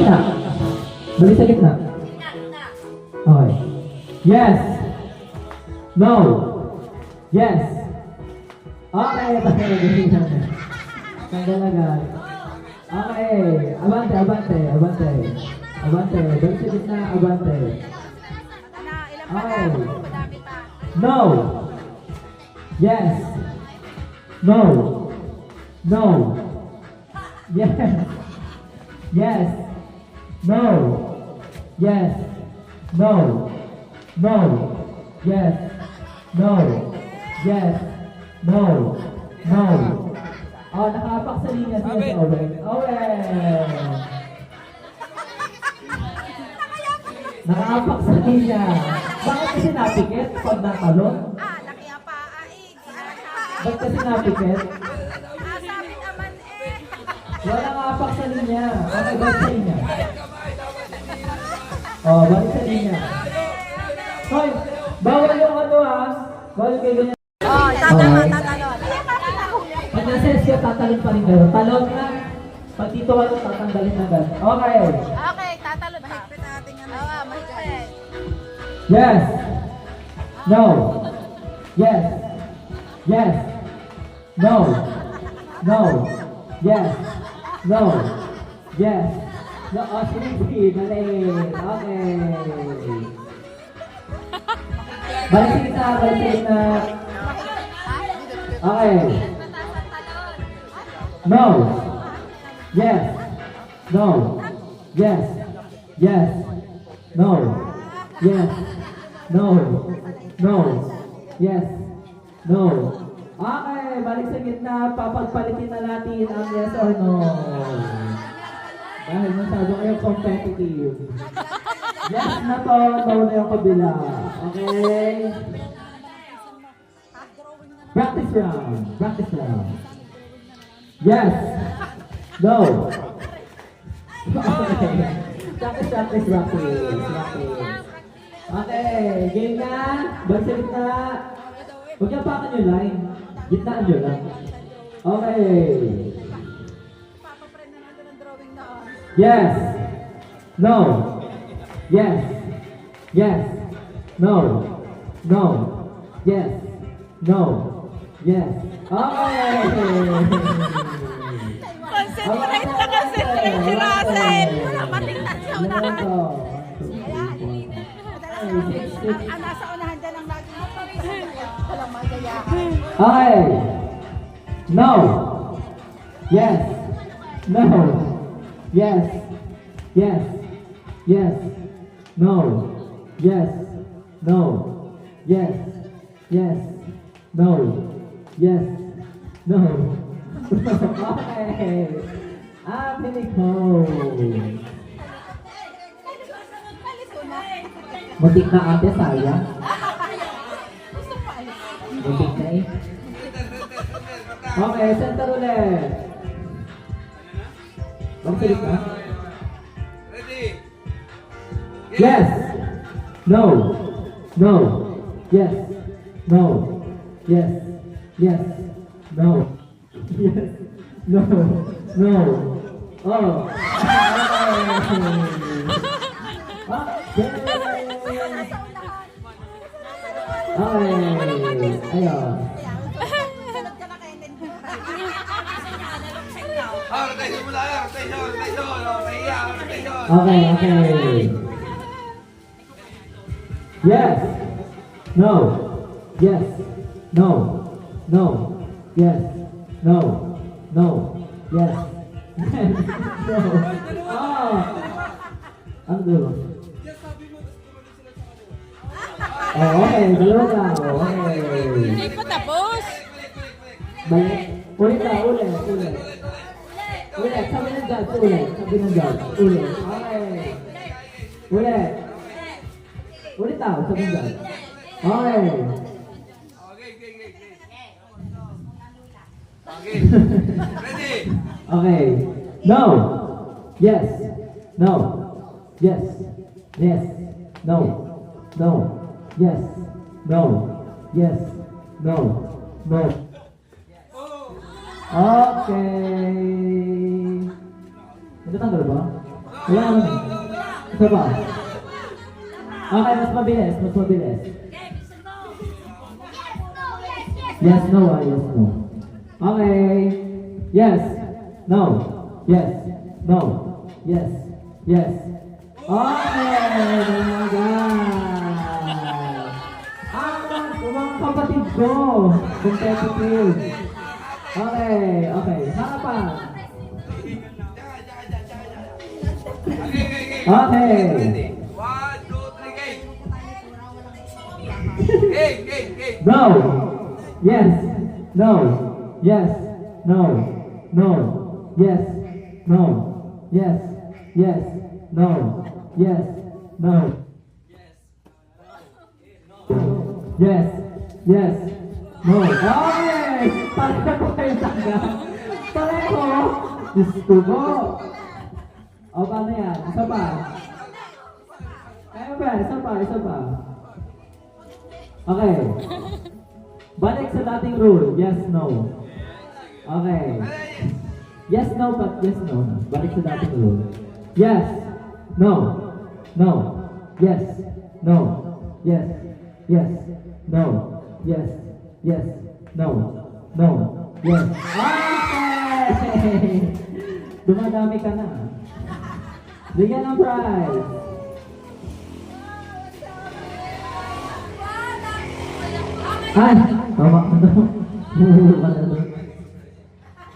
gitna. Balik sa gitna. Okay. Yes. No. Yes. Okay. Tanggal agad. Okay. Abante, abante, abante. Abante. Balik sa gitna, abante. Okay. No. Yes. No. No. Yes. Yes. No. Yes. No. No. Yes. No. Yes. No. No. Oh, nakapak sa linya siya sa Owen. Owen! Nakapak sa linya. Bakit kasi napikit pag natalon? Laki ang paaig. Bakit kasi napikit? Sabi naman eh. Wala nakapak sa linya. Okay, balik sa linya. Oh, balik sa linya. Hoy, bawal yung ano ha. Bawal kayo ganyan. Oh, tatalon, tatalon. Pag nasa SQ, tatalon pa rin kayo. Talon na. Pag dito wala, tatanggalin agad. Okay. Okay, tatalon. Mahigpit natin ano. Oo, mahigpit. Yes. No. Yes. Yes. No. No. Yes. No. Yes. No. Oh, sige. Dali. Okay. Balik kita. Balik kita. Okay. No. Yes. No. Yes. Yes. No. Yes. No. No. Yes. No. Okay, balik sa gitna. Papagpalitin na natin ang yes or no. Dahil masyado kayo competitive. Yes na to, no na yung kabila. Okay? Practice round. Practice round. Yes. No. Okay. Practice, practice, practice. Okay, game na. Balik sa gitna. Huwag niyo pakan yung line. Gitnaan nyo lang. Okay. Papaprend na natin ang drawing na on. Yes. No. Yes. Yes. No. No. Yes. No. Yes. Okay. Concentrate na concentrate si Russell. Wala matingnan sa unahan. Ang nasa unahan dyan ang lagi walang magayahan. Okay. No. Yes. No. Yes. Yes. Yes. No. Yes. No. Yes. Yes. No. Yes. No. Okay. Piniko. Muntik na ate, sayang. Muntik na eh. Okay, center ulit. Magsilik na. Ready? Yes. No. No. Yes. No. Yes. Yes. No. Yes. No. No. Oh. Okay. Ayun. Sunod ka na kay Nendo. Rotation mo lang. Rotation. Rotation. Okay, okay. Yes. No. Yes. No. No. Yes. No. No. Yes. No. Oh. Ang dulo. Oh, okay. Dalawa na. Hindi Okay. pa tapos. Balik. Ulit na. Ulit. Ulit. Ulit. Sabi ng judge. Ulit. Sabi ng judge. Ulit. Okay. Ulit. Ulit tao. Sabi ng judge. Okay. Okay. Ready? Okay. No. Yes. No. Yes. Yes. No. No. Yes. No. Yes. No. No. Okay. Natatanggal ba? Wala na. Isa pa. Okay, mas mabilis, mas mabilis. Yes, no, yes, no. Okay. Yes. No. Yes. No. Yes. Yes. Okay. Oh my God. Mga kapatid ko. Competitive. Okay. Okay. Harapan. Okay. Ready? 1, 2, 3, game! Game, game, game! No. Yes. No. Yes. No. No. Yes. No. Yes. Yes. No. Yes. No. Yes. Yes. No. Okay. Pareho kayo taga. Pareho. Gusto mo. O, paano yan? Isa pa. Kaya ba? Isa pa. Isa pa. Okay. Balik sa dating rule. Yes, no. Okay. Yes, no, but yes, no. Balik sa dating rule. Yes. No. No. Yes. No. Yes. Yes. No. Yes. Yes. No. No. Yes. Okay! Dumadami ka na. Bigyan ng prize. Ay! Tama ka na.